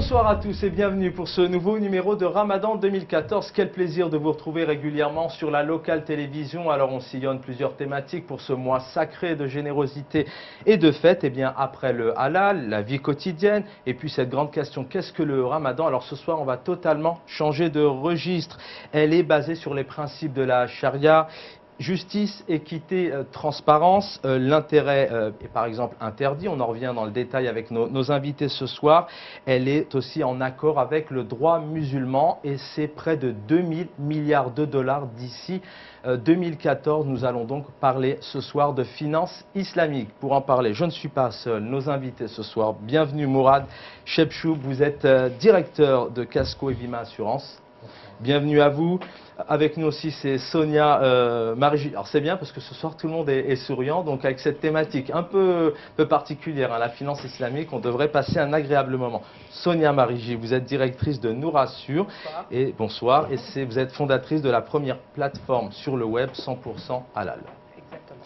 Bonsoir à tous et bienvenue pour ce nouveau numéro de Ramadan 2014. Quel plaisir de vous retrouver régulièrement sur la locale télévision. Alors on sillonne plusieurs thématiques pour ce mois sacré de générosité et de fête. Et bien après le halal, la vie quotidienne et puis cette grande question, qu'est-ce que le Ramadan? Alors ce soir on va totalement changer de registre. Elle est basée sur les principes de la charia. Justice, équité, transparence, l'intérêt est par exemple interdit, on en revient dans le détail avec nos invités ce soir. Elle est aussi en accord avec le droit musulman et c'est près de 2000 milliards de dollars d'ici 2014. Nous allons donc parler ce soir de finances islamiques. Pour en parler, je ne suis pas seul, nos invités ce soir, bienvenue Mourad Chebchoub, vous êtes directeur de Casco et Vima Assurance. Bienvenue à vous. Avec nous aussi, c'est Sonia Marigi. Alors c'est bien parce que ce soir tout le monde est souriant, donc avec cette thématique un peu particulière, hein, la finance islamique, on devrait passer un agréable moment. Sonia Marigi, vous êtes directrice de Nourassure. Bonsoir. Et vous êtes fondatrice de la première plateforme sur le web 100% halal. Exactement.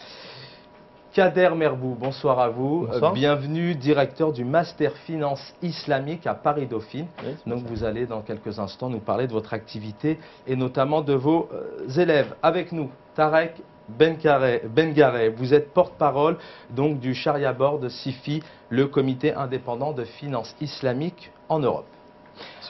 Kader Merbou, bonsoir à vous. Bonsoir. Bienvenue, directeur du Master Finance Islamique à Paris-Dauphine. Oui, donc vous allez dans quelques instants nous parler de votre activité et notamment de vos élèves. Avec nous, Tarek Bengaré, vous êtes porte-parole donc du Sharia Board SIFI, le comité indépendant de finance islamique en Europe.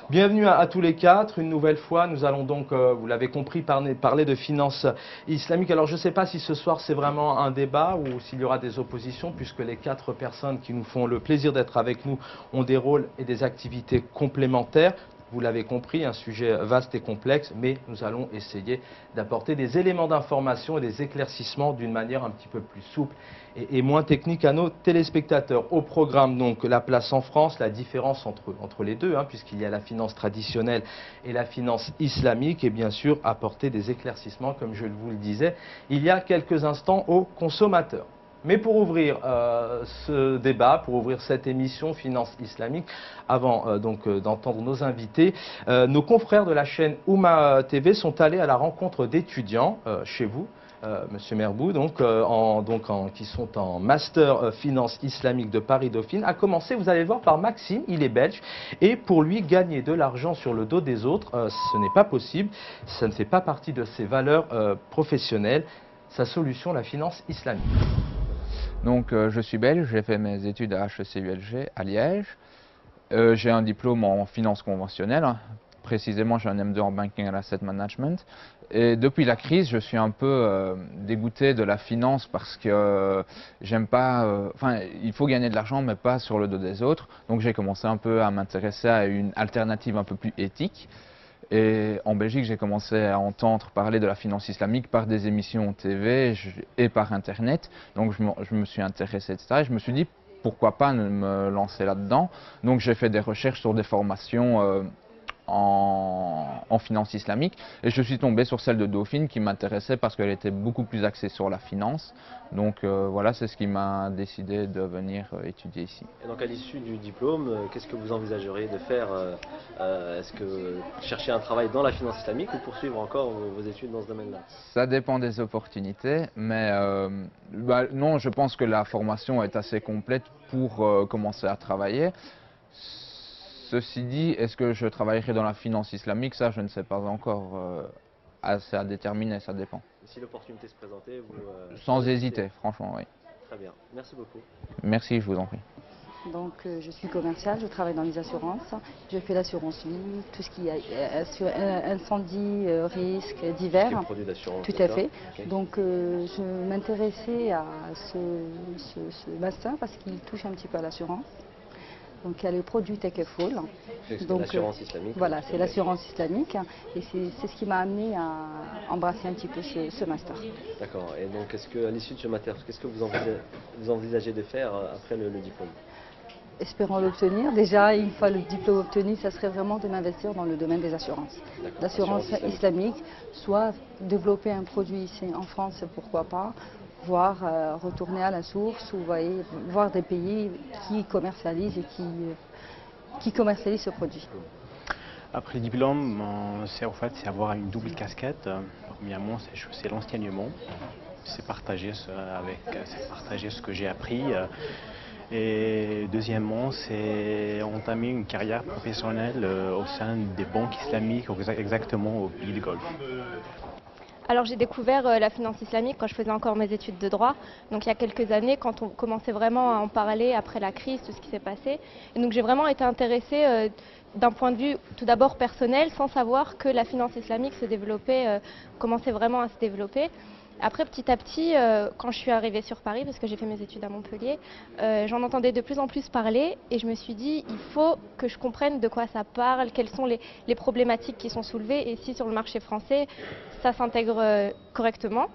Bienvenue à tous les quatre. Une nouvelle fois, nous allons donc, vous l'avez compris, parler de finances islamiques. Alors je ne sais pas si ce soir c'est vraiment un débat ou s'il y aura des oppositions, puisque les quatre personnes qui nous font le plaisir d'être avec nous ont des rôles et des activités complémentaires. Vous l'avez compris, un sujet vaste et complexe, mais nous allons essayer d'apporter des éléments d'information et des éclaircissements d'une manière un petit peu plus souple et moins technique à nos téléspectateurs. Au programme, donc, la place en France, la différence entre les deux, hein, puisqu'il y a la finance traditionnelle et la finance islamique, et bien sûr apporter des éclaircissements, comme je vous le disais, il y a quelques instants aux consommateurs. Mais pour ouvrir ce débat, pour ouvrir cette émission Finance Islamique, avant d'entendre nos invités, nos confrères de la chaîne Oumma TV sont allés à la rencontre d'étudiants chez vous, Monsieur Merbou, qui sont en Master Finance Islamique de Paris-Dauphine. À commencer, vous allez le voir, par Maxime, il est belge, et pour lui, gagner de l'argent sur le dos des autres, ce n'est pas possible, ça ne fait pas partie de ses valeurs professionnelles. Sa solution, la finance islamique. Donc je suis belge, j'ai fait mes études à HEC-ULG à Liège. J'ai un diplôme en finance conventionnelle, précisément j'ai un M2 en Banking and Asset Management. Et depuis la crise, je suis un peu dégoûté de la finance parce que j'aime pas... il faut gagner de l'argent mais pas sur le dos des autres. Donc j'ai commencé un peu à m'intéresser à une alternative un peu plus éthique. Et en Belgique, j'ai commencé à entendre parler de la finance islamique par des émissions TV et par Internet. Donc je me suis intéressé, etc. Et je me suis dit, pourquoi pas me lancer là-dedans. Donc j'ai fait des recherches sur des formations en finance islamique. Et je suis tombé sur celle de Dauphine qui m'intéressait parce qu'elle était beaucoup plus axée sur la finance. Donc voilà, c'est ce qui m'a décidé de venir étudier ici. Et donc à l'issue du diplôme, qu'est-ce que vous envisageriez de faire? Est-ce que chercher un travail dans la finance islamique ou poursuivre encore vos études dans ce domaine-là? Ça dépend des opportunités, mais non, je pense que la formation est assez complète pour commencer à travailler. Ceci dit, est-ce que je travaillerai dans la finance islamique? Ça, je ne sais pas encore. C'est à déterminer, ça dépend. Si l'opportunité se présentait, vous... Sans hésiter, franchement, oui. Très bien, merci beaucoup. Merci, je vous en prie. Donc je suis commerciale, je travaille dans les assurances. Je fais l'assurance vie, tout ce qui est incendie, risque, divers. Tout ce qui est produit d'assurance. Tout à fait. Okay. Donc je m'intéressais à ce master parce qu'il touche un petit peu à l'assurance. Donc il y a le produit Take a Fall. C'est l'assurance islamique. Voilà, c'est l'assurance islamique et c'est ce qui m'a amené à embrasser un petit peu ce master. D'accord. Et donc à l'issue de ce master, qu'est-ce que vous envisagez de faire après le diplôme? Espérons l'obtenir. Déjà, une fois le diplôme obtenu, ça serait vraiment de m'investir dans le domaine des assurances. L'assurance islamique, soit développer un produit ici en France, pourquoi pas, voire retourner à la source ou voir des pays qui commercialisent et qui commercialisent ce produit. Après le diplôme, c'est avoir une double casquette. Premièrement, c'est l'enseignement, c'est partager ce que j'ai appris. Et deuxièmement, c'est entamer une carrière professionnelle au sein des banques islamiques, exactement au pays du Golfe. Alors j'ai découvert la finance islamique quand je faisais encore mes études de droit, donc il y a quelques années quand on commençait vraiment à en parler après la crise, tout ce qui s'est passé. Et donc j'ai vraiment été intéressée d'un point de vue tout d'abord personnel, sans savoir que la finance islamique se développait, commençait vraiment à se développer. Après, petit à petit, quand je suis arrivée sur Paris, parce que j'ai fait mes études à Montpellier, j'en entendais de plus en plus parler et je me suis dit, il faut que je comprenne de quoi ça parle, quelles sont les problématiques qui sont soulevées et si sur le marché français, ça s'intègre correctement.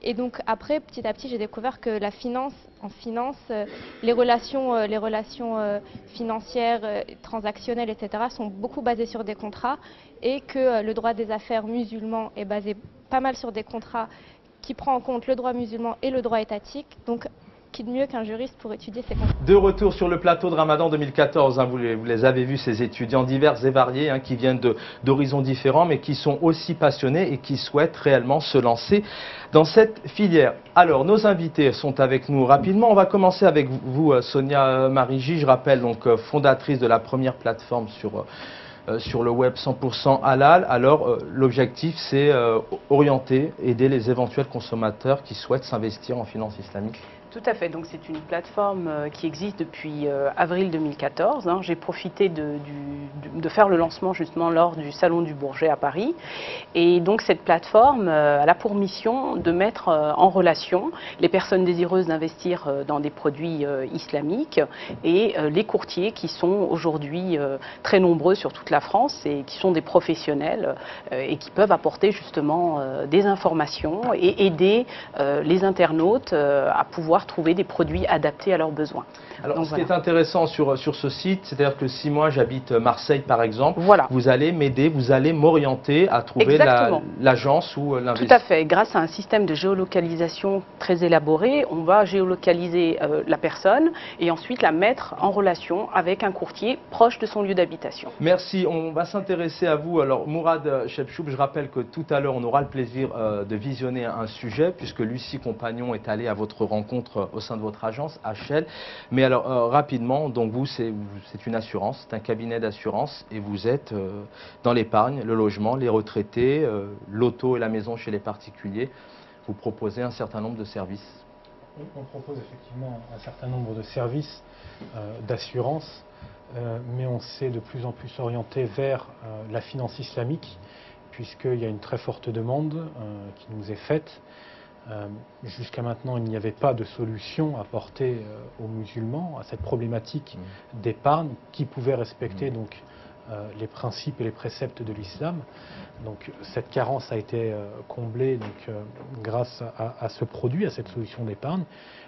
Et donc après, petit à petit, j'ai découvert que la finance, en finance, les relations financières, transactionnelles, etc. sont beaucoup basées sur des contrats et que le droit des affaires musulman est basé pas mal sur des contrats qui prend en compte le droit musulman et le droit étatique. Donc, qui de mieux qu'un juriste pour étudier ces contrats. De retour sur le plateau de Ramadan 2014, vous les avez vus, ces étudiants divers et variés qui viennent d'horizons différents, mais qui sont aussi passionnés et qui souhaitent réellement se lancer dans cette filière. Alors, nos invités sont avec nous rapidement. On va commencer avec vous, Sonia Marigi, je rappelle, donc fondatrice de la première plateforme sur le web 100% halal. Alors, l'objectif, c'est orienter, aider les éventuels consommateurs qui souhaitent s'investir en finance islamique. Tout à fait, donc c'est une plateforme qui existe depuis avril 2014. J'ai profité de faire le lancement justement lors du Salon du Bourget à Paris. Et donc cette plateforme elle a pour mission de mettre en relation les personnes désireuses d'investir dans des produits islamiques et les courtiers qui sont aujourd'hui très nombreux sur toute la France et qui sont des professionnels et qui peuvent apporter justement des informations et aider les internautes à pouvoir trouver des produits adaptés à leurs besoins. Alors, donc, ce qui est intéressant sur ce site, c'est-à-dire que si moi j'habite Marseille par exemple, voilà. Vous allez m'aider, vous allez m'orienter à trouver l'agence ou l'investisseur. Tout à fait. Grâce à un système de géolocalisation très élaboré, on va géolocaliser la personne et ensuite la mettre en relation avec un courtier proche de son lieu d'habitation. Merci. On va s'intéresser à vous. Alors, Mourad Chebchoub, je rappelle que tout à l'heure, on aura le plaisir de visionner un sujet puisque Lucie Compagnon est allée à votre rencontre au sein de votre agence, HL. Mais alors, rapidement, donc vous, c'est une assurance, c'est un cabinet d'assurance et vous êtes dans l'épargne, le logement, les retraités, l'auto et la maison chez les particuliers. Vous proposez un certain nombre de services. On propose effectivement un certain nombre de services d'assurance, mais on s'est de plus en plus orienté vers la finance islamique, puisqu'il y a une très forte demande qui nous est faite. Jusqu'à maintenant, il n'y avait pas de solution apportée aux musulmans à cette problématique d'épargne qui pouvait respecter donc les principes et les préceptes de l'islam. Donc cette carence a été comblée donc, grâce à ce produit, à cette solution d'épargne.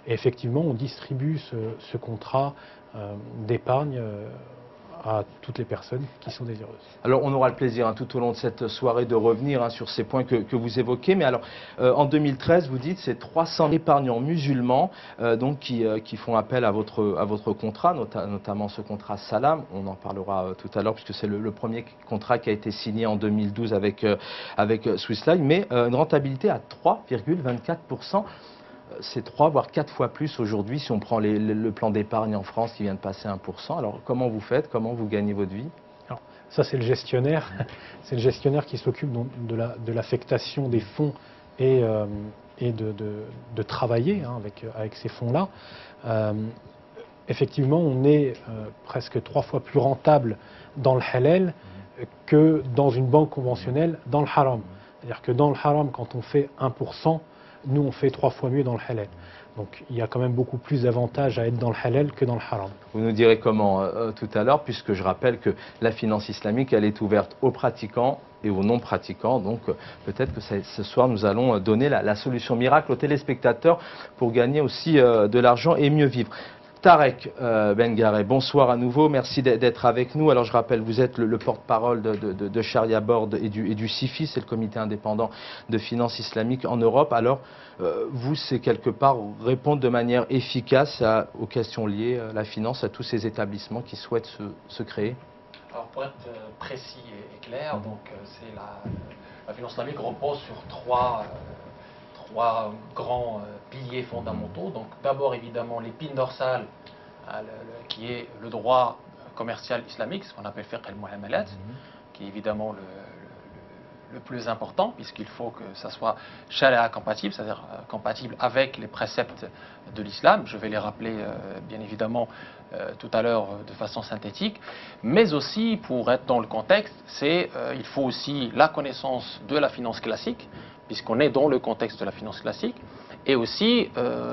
Et effectivement, on distribue ce contrat d'épargne à toutes les personnes qui sont désireuses. Alors on aura le plaisir tout au long de cette soirée de revenir sur ces points que vous évoquez. Mais alors en 2013, vous dites c'est 300 épargnants musulmans donc qui font appel à votre contrat, notamment ce contrat Salam. On en parlera tout à l'heure puisque c'est le premier contrat qui a été signé en 2012 avec Swiss Life, mais une rentabilité à 3,24%. C'est 3 voire 4 fois plus aujourd'hui si on prend le plan d'épargne en France qui vient de passer à 1%. Alors comment vous faites? Comment vous gagnez votre vie? Alors, ça c'est le gestionnaire. C'est le gestionnaire qui s'occupe de l'affectation des fonds et de travailler avec ces fonds-là. Effectivement, on est presque 3 fois plus rentable dans le halal que dans une banque conventionnelle dans le haram. C'est-à-dire que dans le haram, quand on fait 1%, nous, on fait 3 fois mieux dans le halal. Donc, il y a quand même beaucoup plus d'avantages à être dans le halal que dans le haram. Vous nous direz comment tout à l'heure, puisque je rappelle que la finance islamique, elle est ouverte aux pratiquants et aux non-pratiquants. Donc, peut-être que ce soir, nous allons donner la solution miracle aux téléspectateurs pour gagner aussi de l'argent et mieux vivre. Tarek Bengareh, bonsoir à nouveau, merci d'être avec nous. Alors je rappelle, vous êtes le porte-parole de Sharia Board et du CIFI, c'est le comité indépendant de finance islamique en Europe. Alors vous, c'est quelque part répondre de manière efficace aux questions liées à la finance, à tous ces établissements qui souhaitent se créer. Alors pour être précis et clair, donc c'est la finance islamique repose sur trois grands piliers fondamentaux. Donc d'abord évidemment l'épine dorsale qui est le droit commercial islamique, ce qu'on appelle fiqh al-muamalat, qui est évidemment le plus important, puisqu'il faut que ça soit sharia compatible, c'est-à-dire compatible avec les préceptes de l'islam. Je vais les rappeler bien évidemment tout à l'heure de façon synthétique, mais aussi pour être dans le contexte, il faut aussi la connaissance de la finance classique, puisqu'on est dans le contexte de la finance classique, et aussi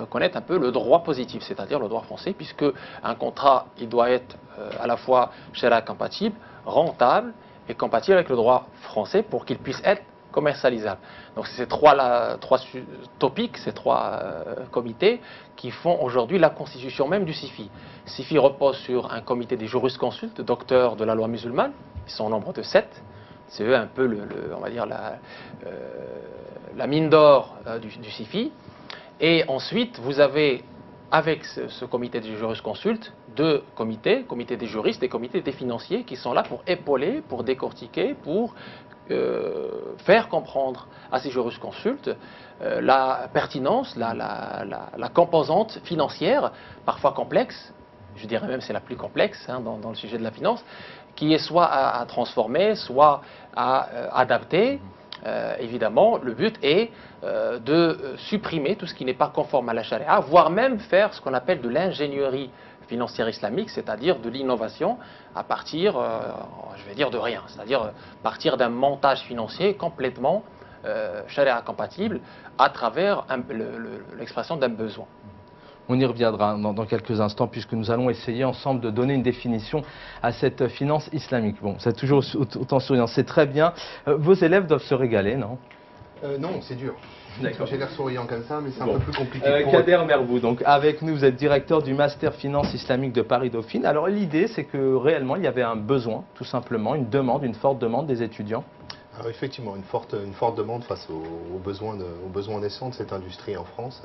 connaître un peu le droit positif, c'est-à-dire le droit français, puisque un contrat, il doit être à la fois sharia compatible, rentable et compatible avec le droit français pour qu'il puisse être commercialisable. Donc c'est ces trois topics, ces trois comités qui font aujourd'hui la constitution même du SIFI. SIFI repose sur un comité des jurisconsultes, docteurs de la loi musulmane, ils sont au nombre de 7. C'est eux un peu, on va dire, la mine d'or du SIFI. Et ensuite, vous avez, avec ce comité des jurisconsultes, 2 comités, comité des juristes et comité des financiers, qui sont là pour épauler, pour décortiquer, pour faire comprendre à ces jurisconsultes la pertinence, la composante financière, parfois complexe, je dirais même c'est la plus complexe dans le sujet de la finance, qui est soit à transformer, soit à adapter. Évidemment, le but est de supprimer tout ce qui n'est pas conforme à la charia, voire même faire ce qu'on appelle de l'ingénierie financière islamique, c'est-à-dire de l'innovation à partir, je vais dire, de rien, c'est-à-dire partir d'un montage financier complètement charia compatible à travers l'expression d'un besoin. On y reviendra dans quelques instants puisque nous allons essayer ensemble de donner une définition à cette finance islamique. Bon, c'est toujours autant souriant, c'est très bien. Vos élèves doivent se régaler, non? Non, c'est dur. D'accord. J'ai l'air souriant comme ça, mais c'est un peu plus compliqué. Kader Merbou, donc avec nous, vous êtes directeur du Master Finance Islamique de Paris-Dauphine. Alors l'idée, c'est que réellement, il y avait un besoin, tout simplement, une demande, une forte demande des étudiants. Alors effectivement, une forte demande face aux besoins naissants de cette industrie en France.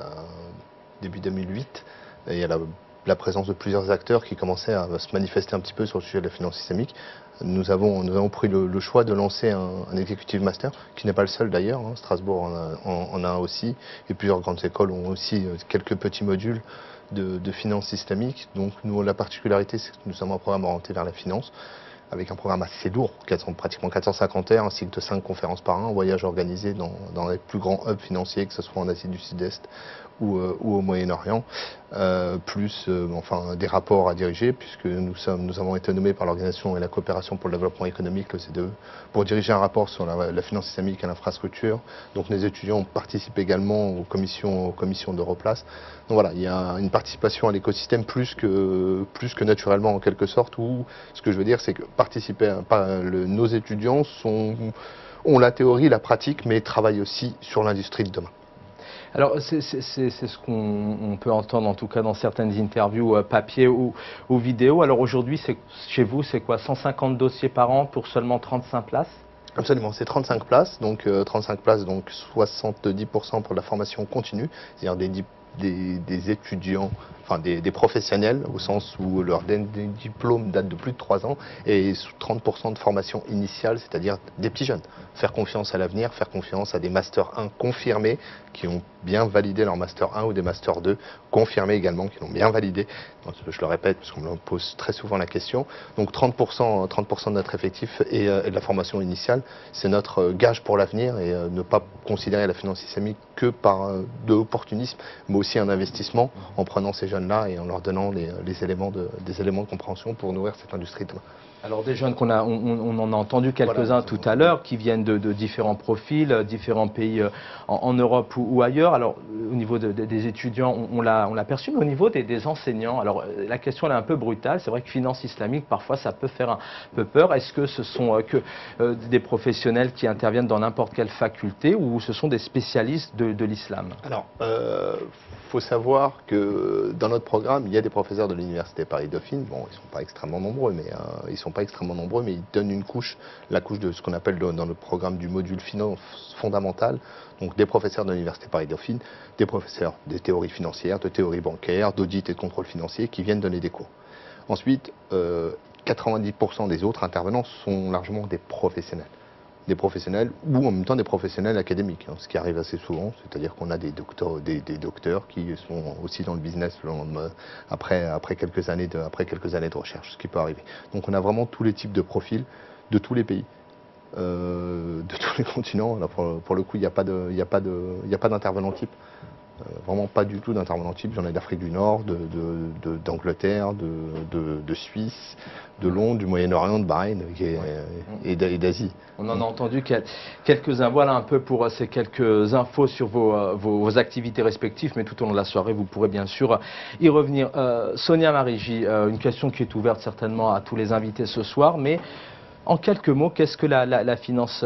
Début 2008, il y a la présence de plusieurs acteurs qui commençaient à se manifester un petit peu sur le sujet de la finance islamique. Nous avons pris le choix de lancer un executive master, qui n'est pas le seul d'ailleurs, Strasbourg en a un aussi, et plusieurs grandes écoles ont aussi quelques petits modules de finance islamique. Donc nous, la particularité, c'est que nous sommes un programme orienté vers la finance, avec un programme assez lourd, pratiquement 450 heures, un cycle de 5 conférences par an, un voyage organisé dans les plus grands hubs financiers, que ce soit en Asie du Sud-Est ou au Moyen-Orient, plus des rapports à diriger, puisque nous avons été nommés par l'Organisation et la coopération pour le développement économique, l'OCDE, pour diriger un rapport sur la finance islamique et l'infrastructure. Donc les étudiants participent également aux commissions d'Europlace. Donc voilà, il y a une participation à l'écosystème plus que naturellement en quelque sorte, où ce que je veux dire, c'est que nos étudiants ont la théorie, la pratique, mais travaillent aussi sur l'industrie de demain. Alors c'est ce qu'on peut entendre en tout cas dans certaines interviews papier ou vidéo. Alors aujourd'hui, chez vous, c'est quoi, 150 dossiers par an pour seulement 35 places? Absolument, c'est 35 places, donc 35 places, donc 70% pour la formation continue, c'est-à-dire des étudiants, enfin des professionnels, au sens où leur diplôme date de plus de 3 ans, et 30% de formation initiale, c'est-à-dire des petits jeunes. Faire confiance à l'avenir, faire confiance à des Master 1 confirmés, qui ont bien validé leur Master 1 ou des Master 2 confirmés également, qui l'ont bien validé. Donc, je le répète, parce qu'on me pose très souvent la question. Donc 30% de notre effectif et de la formation initiale, c'est notre gage pour l'avenir, et ne pas considérer la finance islamique que par de l'opportunisme, mais aussi un investissement en prenant ces jeunes-là et en leur donnant des éléments de compréhension pour nourrir cette industrie demain. Alors des jeunes on en a entendu quelques-uns tout à l'heure, qui viennent de différents profils, différents pays en Europe ou ailleurs. Alors au niveau des étudiants, on l'a perçu, mais au niveau des enseignants, alors la question elle est un peu brutale. C'est vrai que finance islamique, parfois ça peut faire un peu peur. Est-ce que ce sont des professionnels qui interviennent dans n'importe quelle faculté, ou ce sont des spécialistes de l'islam? Alors, faut savoir que dans notre programme, il y a des professeurs de l'université Paris-Dauphine. Bon, ils ne sont pas extrêmement nombreux, mais ils donnent une couche, la couche de ce qu'on appelle dans le programme du module finance fondamentale. Donc des professeurs de l'université Paris-Dauphine, des professeurs de théorie financière, de théorie bancaire, d'audit et de contrôle financier, qui viennent donner des cours. Ensuite, 90% des autres intervenants sont largement des professionnels. des professionnels ou en même temps des professionnels académiques, ce qui arrive assez souvent, c'est-à-dire qu'on a des docteurs qui sont aussi dans le business après quelques années de recherche, ce qui peut arriver. Donc on a vraiment tous les types de profils de tous les pays. De tous les continents. Là, pour le coup, il n'y a pas d'intervenant type. Vraiment pas du tout d'intervenant type. J'en ai d'Afrique du Nord, d'Angleterre, de Suisse, de Londres, du Moyen-Orient, de Bahreïn et d'Asie. On en a entendu quelques-uns. Voilà un peu pour ces quelques infos sur vos activités respectives, mais tout au long de la soirée, vous pourrez bien sûr y revenir. Sonia Marigi, une question qui est ouverte certainement à tous les invités ce soir, mais en quelques mots, qu'est-ce que la finance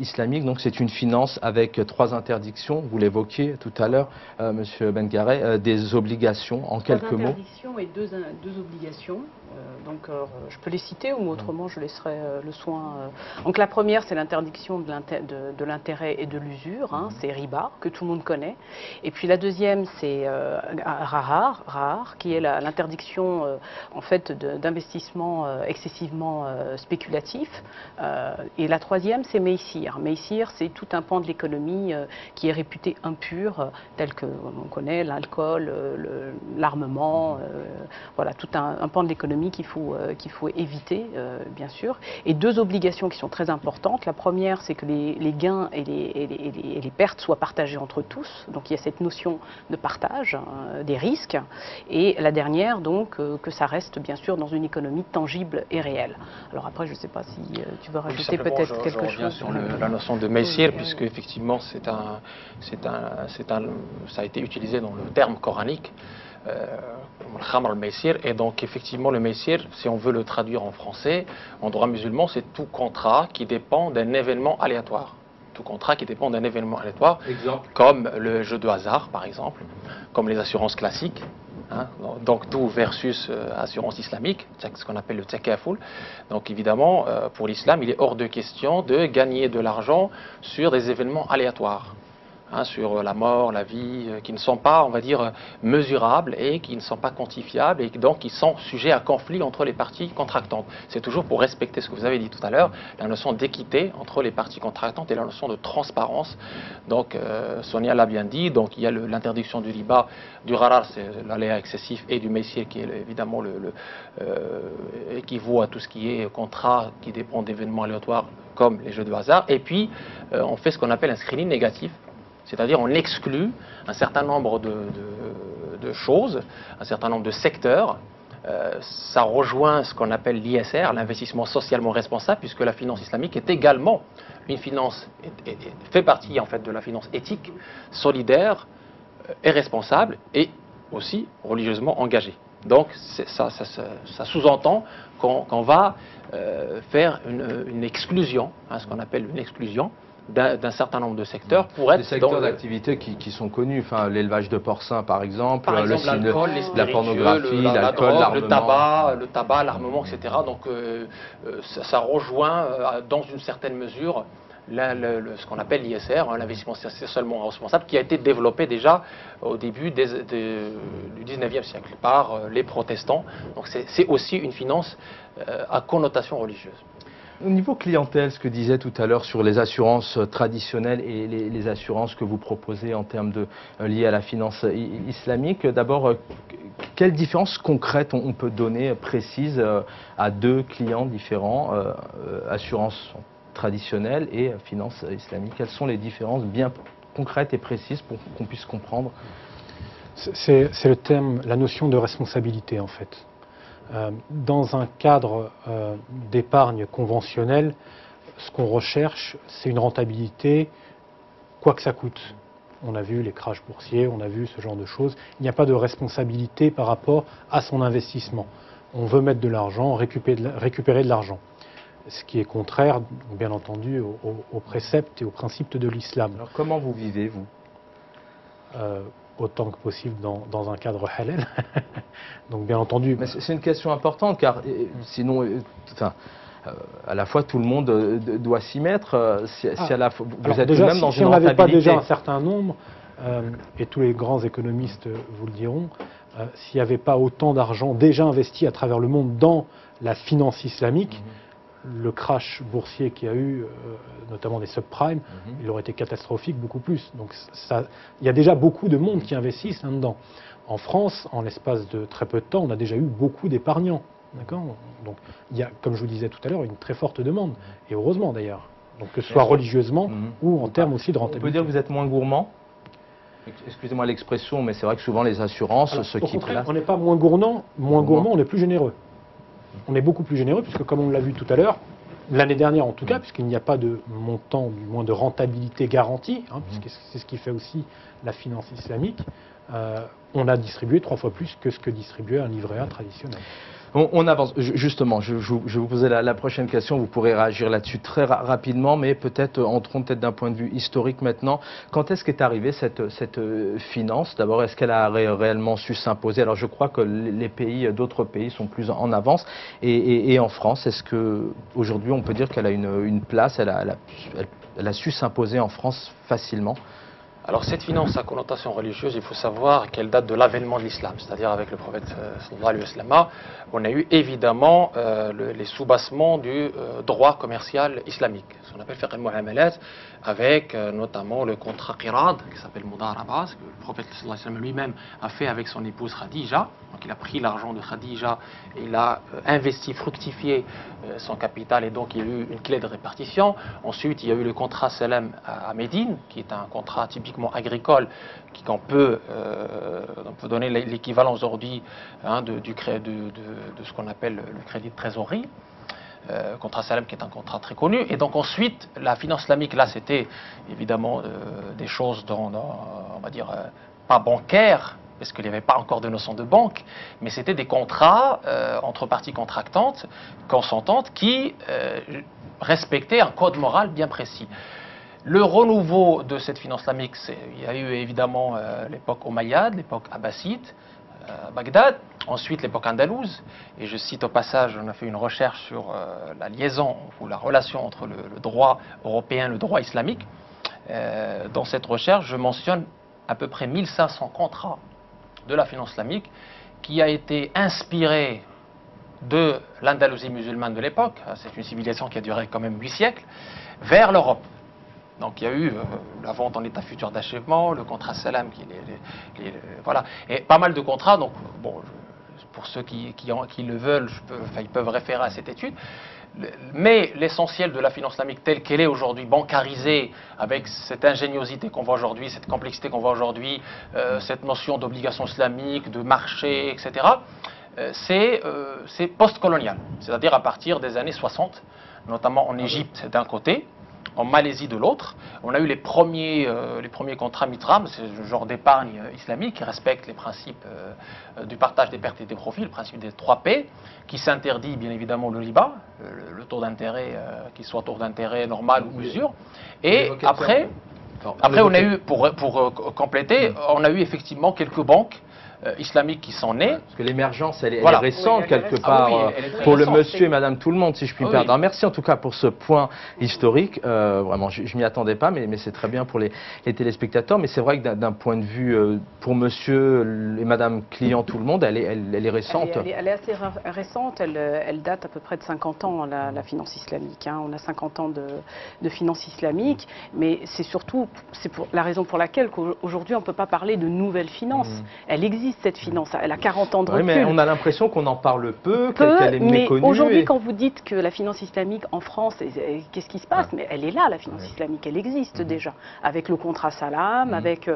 islamique? Donc c'est une finance avec 3 interdictions, vous l'évoquiez tout à l'heure, Monsieur Bengareh, des obligations, en quelques mots. 3 interdictions et 2 obligations. Je peux les citer ou autrement je laisserai le soin. Donc la première, c'est l'interdiction de l'intérêt et de l'usure, c'est riba, que tout le monde connaît. Et puis la deuxième, c'est rahar, qui est l'interdiction en fait d'investissement excessivement spéculatif. Et la troisième, c'est Meissir. Meissir, c'est tout un pan de l'économie qui est réputé impur, tel que on connaît l'alcool, l'armement, voilà, tout un pan de l'économie qu'il faut éviter, bien sûr. Et 2 obligations qui sont très importantes. La première, c'est que les gains et les pertes soient partagés entre tous. Donc il y a cette notion de partage des risques. Et la dernière, donc, que ça reste bien sûr dans une économie tangible et réelle. Alors après, je ne sais pas si tu veux rajouter peut-être quelque chose. Sur la notion de Meissir, puisque effectivement ça a été utilisé dans le terme coranique. Khamr al-Meissir, et donc effectivement le Meissir, si on veut le traduire en français, en droit musulman, c'est tout contrat qui dépend d'un événement aléatoire. Tout contrat qui dépend d'un événement aléatoire, comme le jeu de hasard par exemple, comme les assurances classiques. Donc tout versus assurance islamique, ce qu'on appelle le takaful. Donc évidemment, pour l'islam, il est hors de question de gagner de l'argent sur des événements aléatoires. Sur la mort, la vie, qui ne sont pas, on va dire, mesurables et qui ne sont pas quantifiables et donc qui sont sujets à conflit entre les parties contractantes. C'est toujours pour respecter ce que vous avez dit tout à l'heure, la notion d'équité entre les parties contractantes et la notion de transparence. Donc Sonia l'a bien dit, donc il y a l'interdiction du riba, du gharar, c'est l'aléa excessif, et du meissir qui est évidemment équivaut à tout ce qui est contrat qui dépend d'événements aléatoires comme les jeux de hasard. Et puis on fait ce qu'on appelle un screening négatif. C'est-à-dire on exclut un certain nombre de choses, un certain nombre de secteurs. Ça rejoint ce qu'on appelle l'ISR, l'investissement socialement responsable, puisque la finance islamique est également une finance, fait partie en fait de la finance éthique, solidaire et responsable, et aussi religieusement engagée. Donc ça sous-entend qu'on va faire une exclusion, ce qu'on appelle une exclusion, d'un certain nombre de secteurs pour être des secteurs d'activité qui sont connus, enfin l'élevage de porcins par exemple l'alcool, la pornographie, l'alcool, l'armement, le tabac, l'armement, etc. Donc ça rejoint dans une certaine mesure ce qu'on appelle l'ISR, l'investissement socialement responsable, qui a été développé déjà au début du 19e siècle par les protestants. Donc c'est aussi une finance à connotation religieuse. Au niveau clientèle, ce que disait tout à l'heure sur les assurances traditionnelles et les assurances que vous proposez en termes liées à la finance islamique, d'abord, quelle différence concrète on peut donner précise à 2 clients différents, assurances traditionnelles et finance islamique? Quelles sont les différences bien concrètes et précises pour qu'on puisse comprendre? C'est le thème, la notion de responsabilité en fait. Dans un cadre d'épargne conventionnelle, ce qu'on recherche, c'est une rentabilité, quoi que ça coûte. On a vu les crashs boursiers, on a vu ce genre de choses. Il n'y a pas de responsabilité par rapport à son investissement. On veut mettre de l'argent, récupérer de l'argent. Ce qui est contraire, bien entendu, aux préceptes et aux principes de l'islam. Alors comment vous vivez, vous autant que possible dans un cadre halal. Donc bien entendu... Mais c'est une question importante, car sinon, à la fois tout le monde doit s'y mettre. Si à la fois, vous êtes déjà, même dans si une on n'avait pas déjà un rentabilité. certain nombre, et tous les grands économistes vous le diront, s'il n'y avait pas autant d'argent déjà investi à travers le monde dans la finance islamique, le crash boursier qu'il y a eu, notamment des subprimes, il aurait été catastrophique beaucoup plus. Donc il y a déjà beaucoup de monde qui investissent là-dedans. En France, en l'espace de très peu de temps, on a déjà eu beaucoup d'épargnants. D'accord ? Donc il y a, comme je vous disais tout à l'heure, une très forte demande. Et heureusement d'ailleurs. Donc que ce soit religieusement ou en termes aussi de rentabilité. On peut dire que vous êtes moins gourmand ? Excusez-moi l'expression, mais c'est vrai que souvent les assurances, Alors, ceux au qui contraire, placent... on n'est pas moins gourmand, on est plus généreux. On est beaucoup plus généreux, puisque comme on l'a vu tout à l'heure, l'année dernière en tout cas, puisqu'il n'y a pas de montant, du moins de rentabilité garantie, puisque c'est ce qui fait aussi la finance islamique, on a distribué 3 fois plus que ce que distribuait un livret A traditionnel. On avance. Justement, je vais vous poser la prochaine question. Vous pourrez réagir là-dessus très rapidement, mais peut-être entrons d'un point de vue historique maintenant. Quand est-ce qu'est arrivée cette finance? D'abord, est-ce qu'elle a réellement su s'imposer? Alors, je crois que d'autres pays sont plus en avance. Et en France, est-ce qu'aujourd'hui, on peut dire qu'elle a une place, elle a su s'imposer en France facilement? Alors cette finance à connotation religieuse, il faut savoir qu'elle date de l'avènement de l'islam, c'est-à-dire avec le prophète sallallahu alayhi wa sallam, on a eu évidemment les soubassements du droit commercial islamique, ce qu'on appelle fiqh al-mu'amalat, avec notamment le contrat qirad, qui s'appelle mudaraba, que le prophète sallallahu alayhi wa sallam lui-même a fait avec son épouse Khadija. Donc il a pris l'argent de Khadija, et il a investi, fructifié son capital, et donc il y a eu une clé de répartition. Ensuite, il y a eu le contrat Salem à Médine, qui est un contrat typiquement agricole, on peut donner l'équivalent aujourd'hui de ce qu'on appelle le crédit de trésorerie. Contrat Salem qui est un contrat très connu. Et donc ensuite, la finance islamique, là, c'était évidemment des choses on va dire, pas bancaires, parce qu'il n'y avait pas encore de notion de banque, mais c'était des contrats entre parties contractantes, consentantes, qui respectaient un code moral bien précis. Le renouveau de cette finance islamique, il y a eu évidemment l'époque omeyyade, l'époque abbasside, Bagdad, ensuite l'époque andalouse, et je cite au passage, on a fait une recherche sur la liaison ou la relation entre le droit européen et le droit islamique. Dans cette recherche, je mentionne à peu près 1500 contrats de la finance islamique qui a été inspirée de l'Andalousie musulmane de l'époque, c'est une civilisation qui a duré quand même 8 siècles, vers l'Europe. Donc il y a eu la vente en état futur d'achèvement, le contrat Salam, voilà, et pas mal de contrats. Donc bon, pour ceux qui le veulent, ils peuvent référer à cette étude. Mais l'essentiel de la finance islamique telle qu'elle est aujourd'hui, bancarisée, avec cette ingéniosité qu'on voit aujourd'hui, cette complexité qu'on voit aujourd'hui, cette notion d'obligation islamique, de marché, etc., c'est post-colonial, c'est-à-dire à partir des années 60, notamment en Égypte d'un côté, en Malaisie de l'autre. On a eu les premiers contrats Mitram, c'est un genre d'épargne islamique qui respecte les principes du partage des pertes et des profits, le principe des 3 P, qui s'interdit bien évidemment le riba, le taux d'intérêt, qu'il soit taux d'intérêt normal ou usure. Et après on a eu, pour compléter, on a eu effectivement quelques banques islamiques qui sont nées. Parce que l'émergence, elle est récente quelque part pour le monsieur et madame tout le monde, si je puis me permettre. Merci en tout cas pour ce point historique. Vraiment, je m'y attendais pas, mais c'est très bien pour les téléspectateurs. Mais c'est vrai que d'un point de vue pour monsieur et madame client tout le monde, elle est récente. Elle est assez récente. Elle date à peu près de 50 ans, la finance islamique. On a 50 ans de finance islamique, mais c'est surtout la raison pour laquelle aujourd'hui on ne peut pas parler de nouvelle finance. Elle existe, cette finance, elle a 40 ans de recul. Mais on a l'impression qu'on en parle peu, qu'elle est méconnue. Mais aujourd'hui, quand vous dites que la finance islamique en France, qu'est-ce qui se passe? Mais elle est là, la finance islamique, elle existe déjà, avec le contrat Salam, avec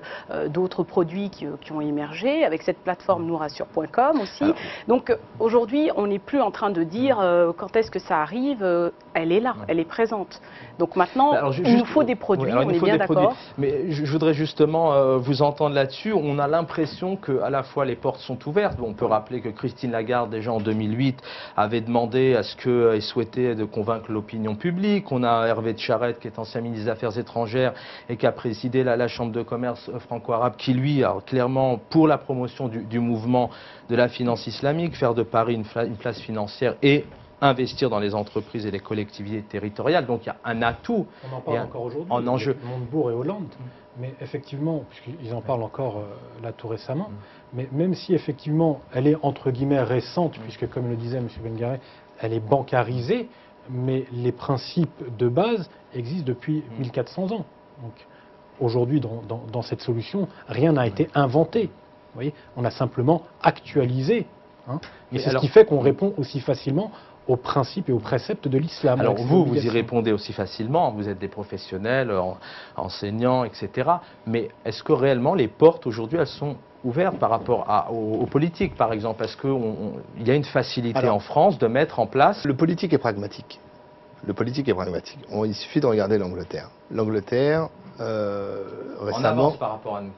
d'autres produits qui ont émergé, avec cette plateforme nourassure.com aussi. Donc aujourd'hui, on n'est plus en train de dire quand est-ce que ça arrive, elle est là, elle est présente. Donc maintenant, il nous faut des produits, on est bien d'accord. Mais je voudrais justement vous entendre là-dessus. On a l'impression qu'à la fois les portes sont ouvertes. On peut rappeler que Christine Lagarde, déjà en 2008, avait demandé à ce qu'elle souhaitait de convaincre l'opinion publique. On a Hervé de Charette, qui est ancien ministre des Affaires étrangères et qui a présidé la Chambre de commerce franco-arabe, qui lui, a clairement, pour la promotion du mouvement de la finance islamique, faire de Paris une place financière et investir dans les entreprises et les collectivités territoriales. Donc il y a un atout. On en parle encore aujourd'hui, en enjeu. Montebourg et Hollande. Mais effectivement, puisqu'ils en parlent encore là tout récemment, mais même si effectivement elle est entre guillemets récente, puisque comme le disait M. Bengaré, elle est bancarisée, mais les principes de base existent depuis 1400 ans. Donc aujourd'hui, dans cette solution, rien n'a été inventé. Vous voyez, on a simplement actualisé. Hein, et c'est ce qui fait qu'on répond aussi facilement aux principes et aux préceptes de l'islam. Alors vous y répondez aussi facilement, vous êtes des professionnels, enseignants, etc. Mais est-ce que réellement les portes aujourd'hui, elles sont ouvertes par rapport aux politiques, par exemple? Est-ce qu'il y a une facilité en France de mettre en place... Le politique est pragmatique. Le politique est pragmatique. Il suffit de regarder l'Angleterre. L'Angleterre, récemment... En avance par rapport à nous.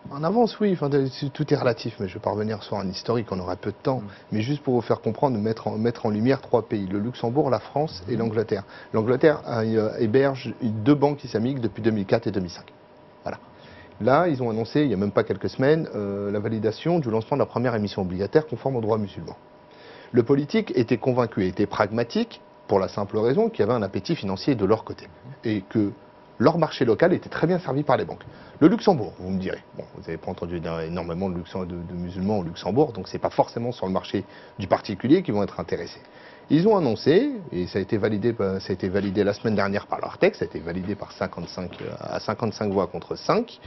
En avance, oui, enfin, tout est relatif, mais je vais pas revenir sur un historique, on aura peu de temps. Mais juste pour vous faire comprendre, mettre en lumière 3 pays, le Luxembourg, la France et l'Angleterre. L'Angleterre héberge 2 banques islamiques depuis 2004 et 2005. Voilà. Là, ils ont annoncé, il n'y a même pas quelques semaines, la validation du lancement de la première émission obligataire conforme aux droits musulmans. Le politique était convaincu, était pragmatique, pour la simple raison qu'il y avait un appétit financier de leur côté. Et que leur marché local était très bien servi par les banques. Le Luxembourg, vous me direz, bon, vous n'avez pas entendu énormément de musulmans au Luxembourg, donc ce n'est pas forcément sur le marché du particulier qu'ils vont être intéressés. Ils ont annoncé, et ça a été validé la semaine dernière par leur texte, ça a été validé par 55 voix contre 5,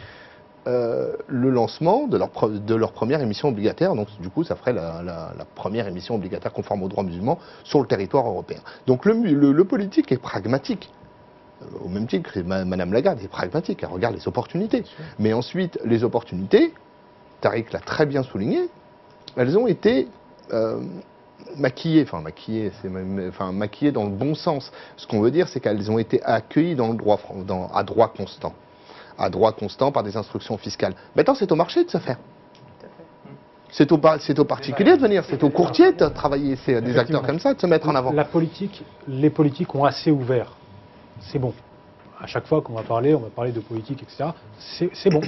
le lancement de leur première émission obligataire. Donc du coup, ça ferait la première émission obligataire conforme aux droits musulmans sur le territoire européen. Donc le politique est pragmatique. Au même titre que Mme Lagarde est pragmatique, elle regarde les opportunités. Mais ensuite, les opportunités, Tariq l'a très bien souligné, elles ont été maquillées dans le bon sens. Ce qu'on veut dire, c'est qu'elles ont été accueillies dans le à droit constant par des instructions fiscales. Maintenant, c'est au marché de se faire. C'est aux particuliers de venir, c'est aux courtiers de travailler, c'est des acteurs comme ça, de se mettre en avant. Les politiques ont assez ouvert. C'est bon. À chaque fois qu'on va parler, on va parler de politique, etc. C'est bon.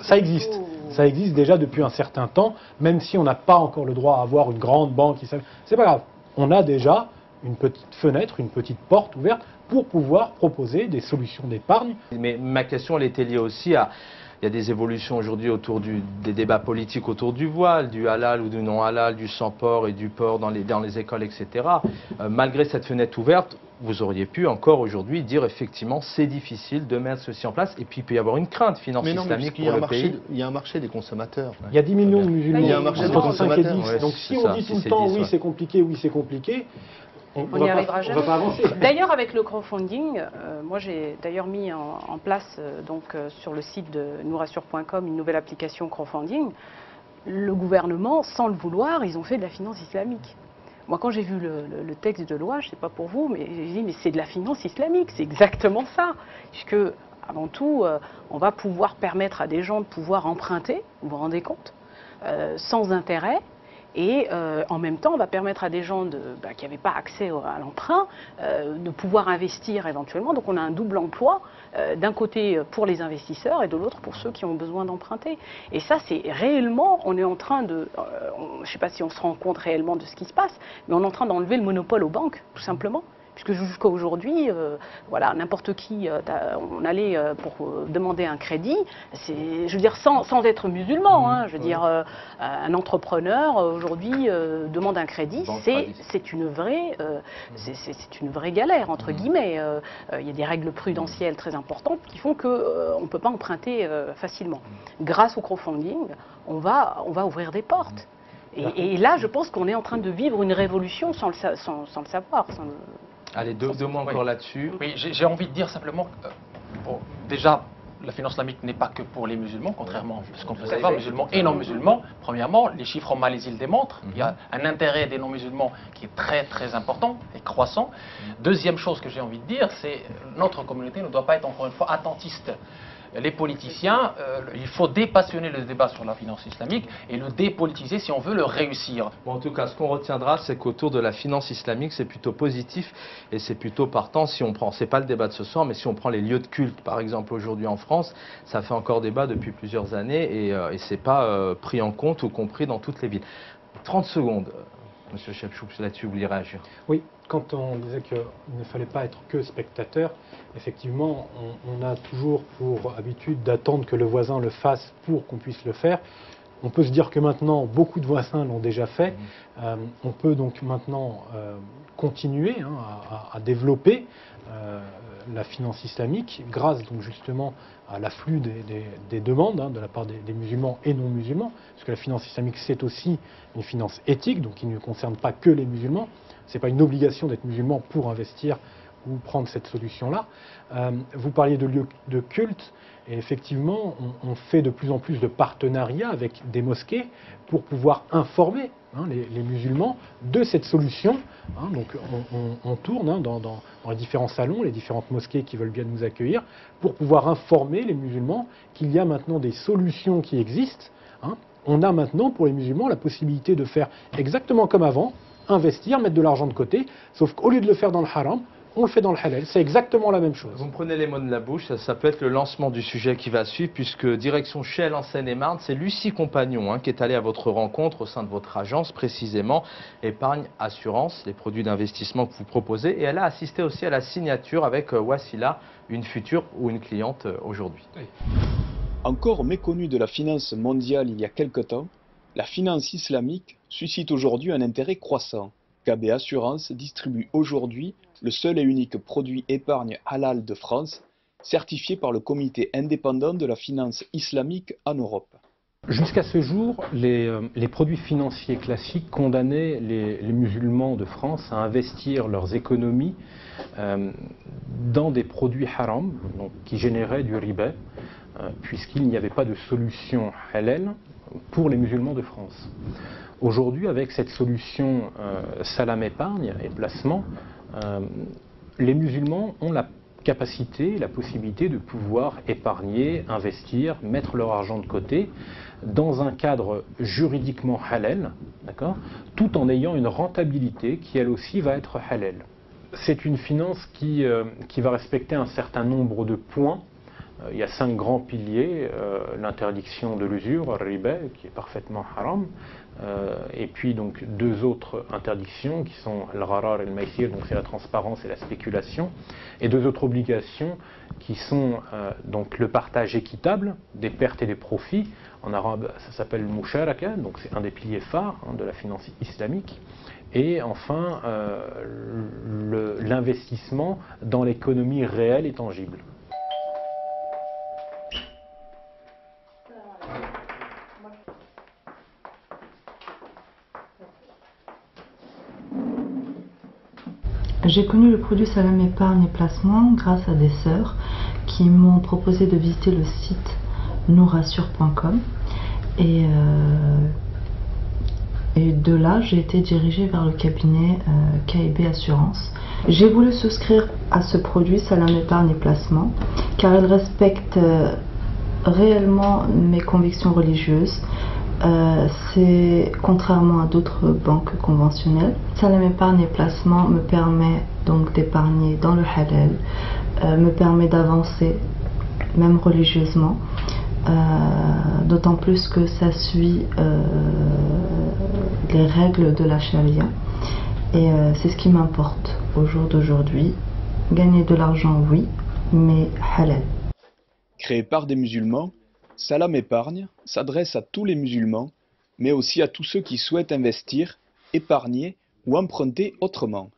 Ça existe. Ça existe déjà depuis un certain temps, même si on n'a pas encore le droit à avoir une grande banque. C'est pas grave. On a déjà une petite fenêtre, une petite porte ouverte pour pouvoir proposer des solutions d'épargne. Mais ma question, elle était liée aussi à... Il y a des évolutions aujourd'hui autour des débats politiques autour du voile, du halal ou du non halal, du sans-port et du port dans les écoles, etc. Malgré cette fenêtre ouverte, vous auriez pu encore aujourd'hui dire effectivement c'est difficile de mettre ceci en place et puis il peut y avoir une crainte finance islamique pour le pays. Il y a un marché des consommateurs. Il y a 10 millions de musulmans, il y a un marché des consommateurs. Donc si on dit tout le temps oui c'est compliqué, on n'y arrivera jamais. On va pas avancer. D'ailleurs, avec le crowdfunding, moi j'ai d'ailleurs mis en place sur le site de nourassure.com une nouvelle application crowdfunding. Le gouvernement, sans le vouloir, ils ont fait de la finance islamique. Moi, quand j'ai vu le texte de loi, je ne sais pas pour vous, mais j'ai dit mais c'est de la finance islamique, c'est exactement ça. Puisque, avant tout, on va pouvoir permettre à des gens de pouvoir emprunter, vous vous rendez compte, sans intérêt. Et en même temps, on va permettre à des gens qui n'avaient pas accès à l'emprunt de pouvoir investir éventuellement. Donc on a un double emploi, d'un côté pour les investisseurs et de l'autre pour ceux qui ont besoin d'emprunter. Et ça, c'est réellement, on est en train de... je ne sais pas si on se rend compte réellement de ce qui se passe, mais on est en train d'enlever le monopole aux banques, tout simplement. Puisque jusqu'à aujourd'hui, voilà, n'importe qui, on allait pour demander un crédit, je veux dire sans être musulman, hein, je veux dire un entrepreneur aujourd'hui demande un crédit, c'est une vraie galère entre guillemets. Il y a des règles prudentielles très importantes qui font qu'on ne peut pas emprunter facilement. Grâce au crowdfunding, on va ouvrir des portes. Et là, je pense qu'on est en train de vivre une révolution sans le savoir. Allez, deux mots encore là-dessus. Oui, j'ai envie de dire simplement que, déjà, la finance islamique n'est pas que pour les musulmans, contrairement à ce qu'on peut savoir, musulmans et non-musulmans. Premièrement, les chiffres en Malaisie le démontrent. Il y a un intérêt des non-musulmans qui est très très important et croissant. Deuxième chose que j'ai envie de dire, c'est que notre communauté ne doit pas être encore une fois attentiste. Les politiciens, il faut dépassionner le débat sur la finance islamique et le dépolitiser si on veut le réussir. Bon, en tout cas, ce qu'on retiendra, c'est qu'autour de la finance islamique, c'est plutôt positif et c'est plutôt partant si on prend, c'est pas le débat de ce soir, mais si on prend les lieux de culte, par exemple, aujourd'hui en France, ça fait encore débat depuis plusieurs années et c'est pas pris en compte ou compris dans toutes les villes. 30 secondes. Monsieur Chepchouk, là-dessus, vous vouliez réagir? Oui, quand on disait qu'il ne fallait pas être que spectateur, effectivement, on a toujours pour habitude d'attendre que le voisin le fasse pour qu'on puisse le faire. On peut se dire que maintenant, beaucoup de voisins l'ont déjà fait. On peut donc maintenant continuer à développer la finance islamique grâce donc justement à l'afflux des demandes de la part des musulmans et non musulmans, parce que la finance islamique c'est aussi une finance éthique, donc qui ne concerne pas que les musulmans. Ce n'est pas une obligation d'être musulman pour investir ou prendre cette solution-là. Vous parliez de lieux de culte, et effectivement, on fait de plus en plus de partenariats avec des mosquées pour pouvoir informer les musulmans de cette solution. Donc on tourne dans les différents salons, les différentes mosquées qui veulent bien nous accueillir, pour pouvoir informer les musulmans qu'il y a maintenant des solutions qui existent. On a maintenant pour les musulmans la possibilité de faire exactement comme avant, investir, mettre de l'argent de côté, sauf qu'au lieu de le faire dans le haram, on le fait dans le halal. C'est exactement la même chose. Vous me prenez les mots de la bouche, ça peut être le lancement du sujet qui va suivre, puisque direction Chelles en Seine-et-Marne, c'est Lucie Compagnon qui est allée à votre rencontre au sein de votre agence, précisément Épargne Assurance, les produits d'investissement que vous proposez, et elle a assisté aussi à la signature avec Wassila, une future ou une cliente aujourd'hui. Oui. Encore méconnue de la finance mondiale il y a quelque temps, la finance islamique suscite aujourd'hui un intérêt croissant. KB Assurance distribue aujourd'hui le seul et unique produit épargne halal de France, certifié par le comité indépendant de la finance islamique en Europe. Jusqu'à ce jour, les produits financiers classiques condamnaient les musulmans de France à investir leurs économies dans des produits haram, donc, qui généraient du riba, puisqu'il n'y avait pas de solution halal pour les musulmans de France. Aujourd'hui, avec cette solution Salam épargne et placement, les musulmans ont la capacité, la possibilité de pouvoir épargner, investir, mettre leur argent de côté dans un cadre juridiquement halal, tout en ayant une rentabilité qui elle aussi va être halal. C'est une finance qui va respecter un certain nombre de points. Il y a 5 grands piliers, l'interdiction de l'usure, riba, qui est parfaitement haram, et puis donc 2 autres interdictions qui sont al-gharar et le maïsir, donc c'est la transparence et la spéculation, et 2 autres obligations qui sont donc le partage équitable des pertes et des profits. En arabe ça s'appelle le musharaka, donc c'est un des piliers phares de la finance islamique. Et enfin l'investissement dans l'économie réelle et tangible. J'ai connu le produit Salam épargne et placement grâce à des sœurs qui m'ont proposé de visiter le site nourassure.com et de là j'ai été dirigée vers le cabinet KB Assurance. J'ai voulu souscrire à ce produit Salam épargne et placement car il respecte réellement mes convictions religieuses. C'est contrairement à d'autres banques conventionnelles. Salam épargne et placement me permet donc d'épargner dans le halal, me permet d'avancer même religieusement, d'autant plus que ça suit les règles de la charia et c'est ce qui m'importe au jour d'aujourd'hui. Gagner de l'argent oui, mais halal. Créé par des musulmans, Salam épargne s'adresse à tous les musulmans, mais aussi à tous ceux qui souhaitent investir, épargner ou emprunter autrement.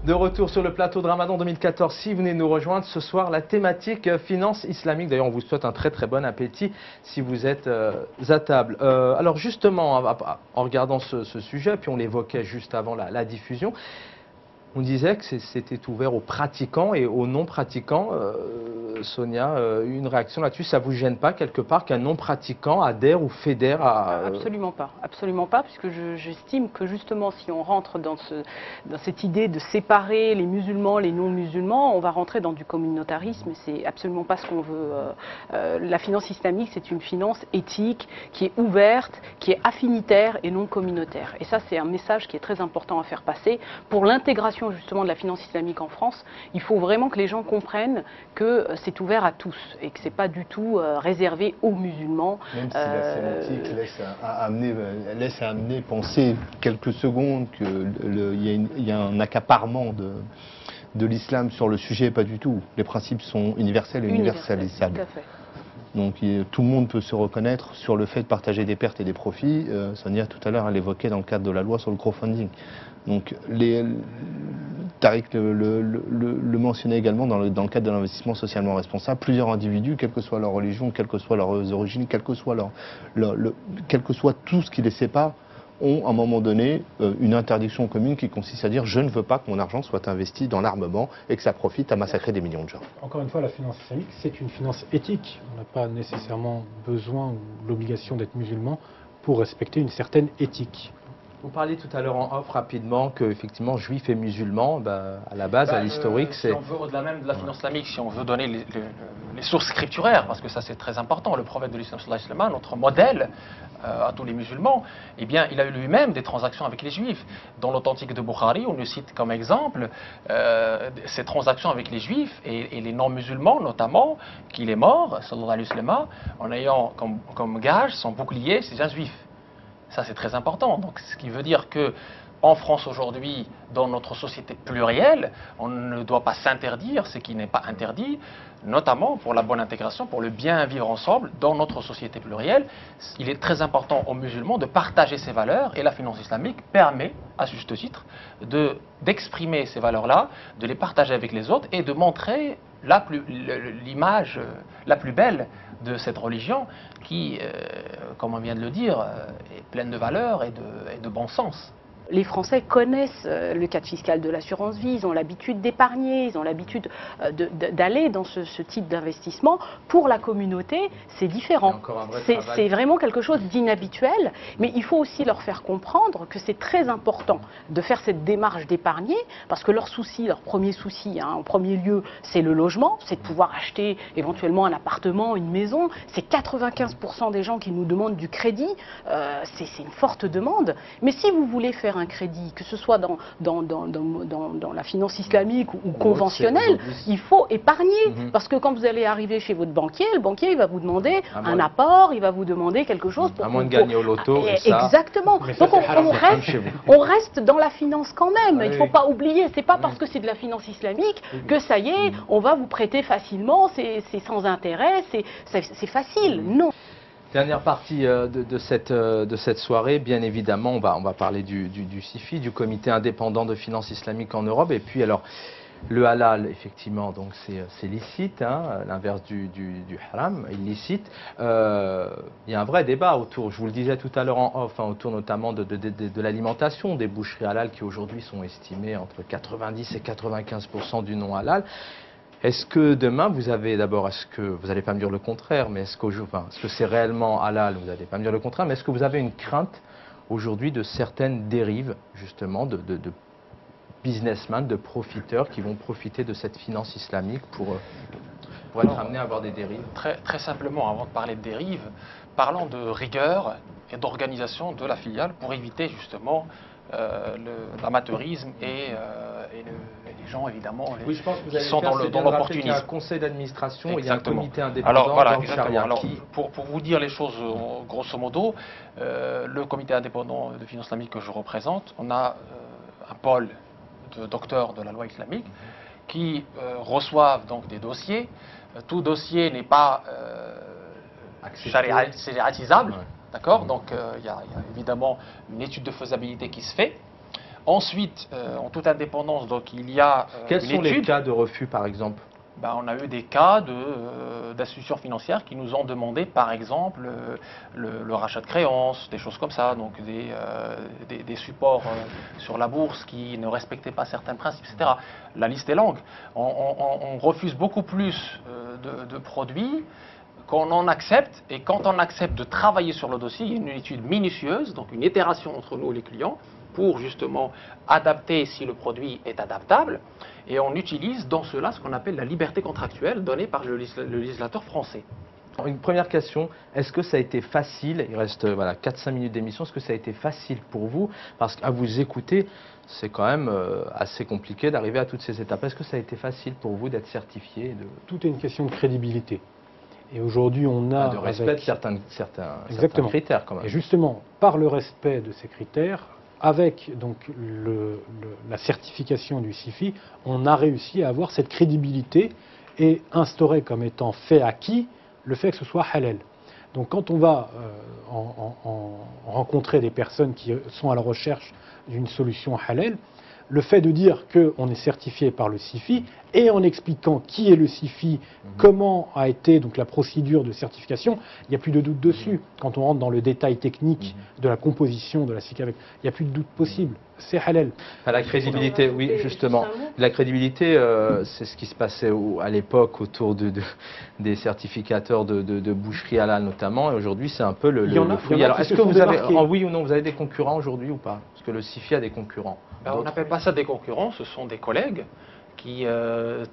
De retour sur le plateau de Ramadan 2014, si vous venez nous rejoindre ce soir, la thématique finance islamique. D'ailleurs, on vous souhaite un très très bon appétit si vous êtes à table. Alors justement, en regardant ce sujet, puis on l'évoquait juste avant la diffusion, on disait que c'était ouvert aux pratiquants et aux non-pratiquants. Sonia, une réaction là-dessus, ça ne vous gêne pas quelque part qu'un non-pratiquant adhère ou fédère à... Absolument pas, puisque j'estime que justement si on rentre dans cette idée de séparer les musulmans, les non-musulmans, on va rentrer dans du communautarisme et c'est absolument pas ce qu'on veut. La finance islamique, c'est une finance éthique qui est ouverte, qui est affinitaire et non communautaire. Et ça, c'est un message qui est très important à faire passer pour l'intégration justement de la finance islamique en France. Il faut vraiment que les gens comprennent que c'est ouvert à tous et que c'est pas du tout réservé aux musulmans. Même si la sémantique laisse amener penser quelques secondes qu'il y a un accaparement de l'islam sur le sujet, pas du tout. Les principes sont universels et universalisables. Tout à fait. Donc tout le monde peut se reconnaître sur le fait de partager des pertes et des profits. Sonia tout à l'heure elle évoquait dans le cadre de la loi sur le crowdfunding. Donc Tariq le mentionnait également dans le cadre de l'investissement socialement responsable. Plusieurs individus, quelle que soit leur religion, quelle que soit leurs origines, quel que soit tout ce qui les sépare, ont à un moment donné une interdiction commune qui consiste à dire je ne veux pas que mon argent soit investi dans l'armement et que ça profite à massacrer des millions de gens. Encore une fois, la finance islamique, c'est une finance éthique. On n'a pas nécessairement besoin ou l'obligation d'être musulman pour respecter une certaine éthique. Vous parliez tout à l'heure en off rapidement que effectivement juifs et musulmans, à la base, à l'historique, c'est... Si on veut au-delà même de la finance islamique, si on veut donner les sources scripturaires, parce que ça c'est très important, le prophète de l'islam, notre modèle à tous les musulmans, eh bien il a eu lui-même des transactions avec les juifs. Dans l'authentique de Bukhari, on le cite comme exemple ces transactions avec les juifs et les non-musulmans notamment, qu'il est mort, sallallahu alayhi wa sallam, en ayant comme gage son bouclier, c'est un juif. Ça, c'est très important. Donc, ce qui veut dire que en France aujourd'hui, dans notre société plurielle, on ne doit pas s'interdire ce qui n'est pas interdit, notamment pour la bonne intégration, pour le bien vivre ensemble dans notre société plurielle. Il est très important aux musulmans de partager ces valeurs et la finance islamique permet, à juste titre, d'exprimer ces valeurs-là, de les partager avec les autres et de montrer l'image la plus belle de cette religion qui, comme on vient de le dire, est pleine de valeurs et de bon sens. Les Français connaissent le cadre fiscal de l'assurance vie, ils ont l'habitude d'épargner, ils ont l'habitude d'aller dans ce type d'investissement. Pour la communauté, c'est différent. C'est vraiment quelque chose d'inhabituel, mais il faut aussi leur faire comprendre que c'est très important de faire cette démarche d'épargner, parce que leur premier souci, en premier lieu, c'est le logement, c'est de pouvoir acheter éventuellement un appartement, une maison. C'est 95% des gens qui nous demandent du crédit, c'est une forte demande. Mais si vous voulez faire un crédit, que ce soit dans la finance islamique ou conventionnelle, il faut épargner. Parce que quand vous allez arriver chez votre banquier, le banquier il va vous demander un apport, il va vous demander quelque chose pour... À moins de gagner au loto. Exactement. Donc on reste dans la finance quand même. Il ne faut pas oublier, c'est pas parce que c'est de la finance islamique que ça y est, on va vous prêter facilement, c'est sans intérêt, c'est facile. Non. Dernière partie de cette soirée, bien évidemment, on va parler du CIFI, du Comité indépendant de finance islamique en Europe. Et puis alors, le halal, effectivement, donc c'est licite, l'inverse du haram, illicite. Il y a un vrai débat autour, je vous le disais tout à l'heure en off, autour notamment de l'alimentation, des boucheries halal qui aujourd'hui sont estimées entre 90 et 95% du non halal. Est-ce que demain, vous avez d'abord, vous n'allez pas me dire le contraire, mais est-ce que c'est réellement halal, vous n'allez pas me dire le contraire, mais est-ce que vous avez une crainte aujourd'hui de certaines dérives, justement, de businessmen, de profiteurs qui vont profiter de cette finance islamique pour être amenés à avoir des dérives? Très simplement, avant de parler de dérives, parlons de rigueur et d'organisation de la filiale pour éviter justement l'amateurisme et les gens évidemment qui sont dans l'opportunisme. Il y a un conseil d'administration, il y a un comité indépendant. Alors voilà, exactement. Alors, pour vous dire les choses grosso modo, le comité indépendant de finance islamique que je représente, on a un pôle de docteurs de la loi islamique qui reçoivent donc des dossiers. Tout dossier n'est pas shariatisable. D'accord. Donc il y a évidemment une étude de faisabilité qui se fait. Ensuite, en toute indépendance, donc il y a Quels sont les cas de refus, par exemple? On a eu des cas d'institutions financières qui nous ont demandé, par exemple, le rachat de créances, des choses comme ça, donc des supports sur la bourse qui ne respectaient pas certains principes, etc. La liste est longue. On refuse beaucoup plus de produits qu'on en accepte, et quand on accepte de travailler sur le dossier, il y a une étude minutieuse, donc une itération entre nous et les clients, pour justement adapter si le produit est adaptable, et on utilise dans cela ce qu'on appelle la liberté contractuelle donnée par le législateur français. Une première question, est-ce que ça a été facile, il reste 4-5 minutes d'émission, est-ce que ça a été facile pour vous? Parce qu'à vous écouter, c'est quand même assez compliqué d'arriver à toutes ces étapes. Est-ce que ça a été facile pour vous d'être certifié Tout est une question de crédibilité. Et aujourd'hui, on a... de respect de certains critères quand même. Et justement, par le respect de ces critères, avec donc la certification du CIFI, on a réussi à avoir cette crédibilité et instaurer comme étant fait acquis le fait que ce soit halal. Donc quand on va rencontrer des personnes qui sont à la recherche d'une solution halal, le fait de dire qu'on est certifié par le SIFI et en expliquant qui est le SIFI, comment a été donc la procédure de certification, il n'y a plus de doute dessus. Quand on rentre dans le détail technique de la composition de la SICAV, il n'y a plus de doute possible. C'est halal. La crédibilité, oui, justement. La crédibilité, c'est ce qui se passait à l'époque autour des certificateurs de boucherie halal notamment. Et aujourd'hui, c'est un peu le fruit. Alors, est-ce que vous avez, oui ou non, vous avez des concurrents aujourd'hui ou pas? Parce que le SIFI a des concurrents. On n'appelle pas ça des concurrents, ce sont des collègues qui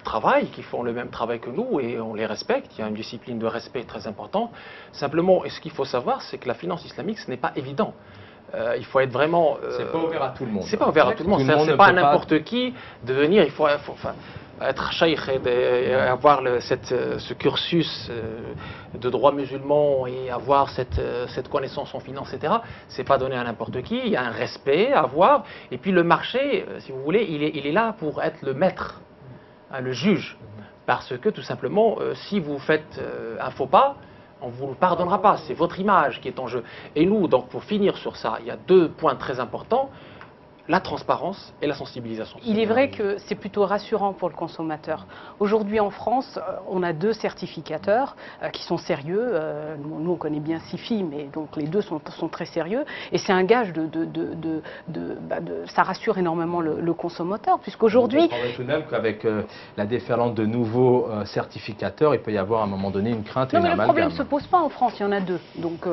travaillent, qui font le même travail que nous et on les respecte. Il y a une discipline de respect très importante. Simplement, et ce qu'il faut savoir, c'est que la finance islamique, ce n'est pas évident. Il faut être vraiment... c'est pas ouvert à tout le monde. C'est pas ouvert à tout le monde. C'est pas à n'importe qui de venir. Il faut être cheikh et avoir ce cursus de droit musulman et avoir cette connaissance en finance, etc. C'est pas donné à n'importe qui. Il y a un respect à avoir. Et puis le marché, si vous voulez, il est là pour être le maître, le juge. Parce que tout simplement, si vous faites un faux pas, on ne vous le pardonnera pas, c'est votre image qui est en jeu. Et nous, donc, pour finir sur ça, il y a 2 points très importants, la transparence et la sensibilisation. Il est vrai que c'est plutôt rassurant pour le consommateur. Aujourd'hui en France, on a 2 certificateurs qui sont sérieux. Nous, on connaît bien SIFI, mais donc les 2 sont très sérieux. Et c'est un gage ça rassure énormément le consommateur, puisqu'aujourd'hui... On tout de même qu'avec la déferlante de nouveaux certificateurs, il peut y avoir à un moment donné une crainte et une amalgame. Le problème ne se pose pas en France, il y en a 2. Donc,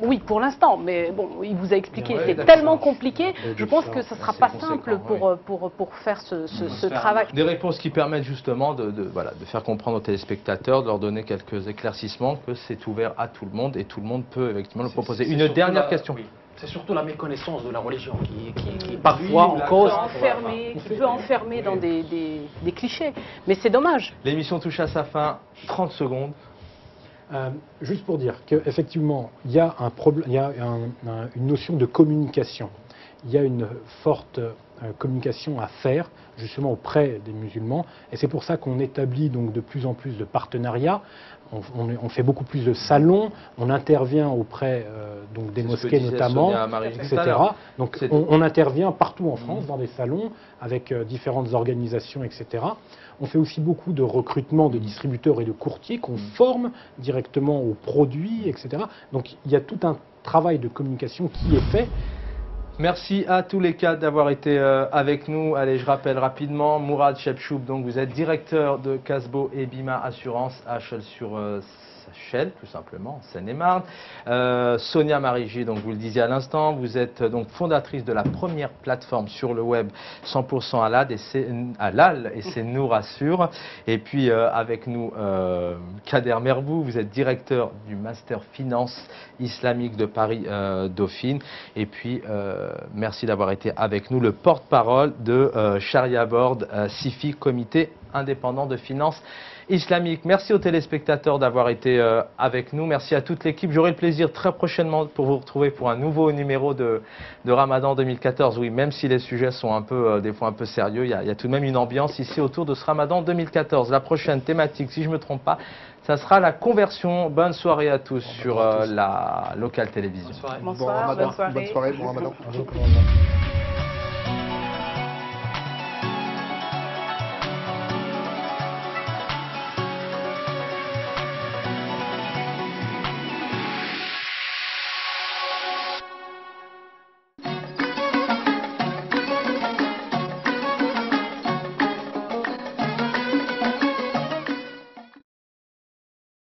oui, pour l'instant, mais bon, il vous a expliqué, c'est tellement compliqué, je pense que ce ne sera pas simple pour faire ce travail. Des réponses qui permettent justement de faire comprendre aux téléspectateurs, de leur donner quelques éclaircissements, que c'est ouvert à tout le monde et tout le monde peut effectivement le proposer. Une dernière question. Oui. C'est surtout la méconnaissance de la religion qui parfois en cause... qui peut enfermer dans des clichés, mais c'est dommage. L'émission touche à sa fin, 30 secondes. Juste pour dire qu'effectivement, il y a une notion de communication. Il y a une forte communication à faire justement auprès des musulmans et c'est pour ça qu'on établit donc de plus en plus de partenariats, on fait beaucoup plus de salons, on intervient auprès donc des mosquées notamment, etc. Donc on intervient partout en France dans des salons avec différentes organisations, etc. On fait aussi beaucoup de recrutement de distributeurs et de courtiers qu'on forme directement aux produits, etc. Donc il y a tout un travail de communication qui est fait. Merci à tous les 4 d'avoir été avec nous. Allez, je rappelle rapidement, Mourad Chebchoub, donc vous êtes directeur de Casbo et Bima Assurance à Chelles, tout simplement, en Seine-et-Marne. Sonia Marigi, donc vous le disiez à l'instant, vous êtes donc fondatrice de la première plateforme sur le web 100% halal et c'est nous rassure. Et puis avec nous, Kader Merbou, vous êtes directeur du Master Finance Islamique de Paris Dauphine. Et puis merci d'avoir été avec nous, le porte-parole de Sharia Board SIFI, comité indépendant de finance islamique. Merci aux téléspectateurs d'avoir été avec nous. Merci à toute l'équipe. J'aurai le plaisir très prochainement pour vous retrouver pour un nouveau numéro de Ramadan 2014. Oui, même si les sujets sont des fois un peu sérieux, il y a tout de même une ambiance ici autour de ce Ramadan 2014. La prochaine thématique, si je ne me trompe pas, ça sera la conversion. Bonne soirée à tous sur la locale télévision. Bonsoir, bonne soirée. Bonne soirée, bon Ramadan.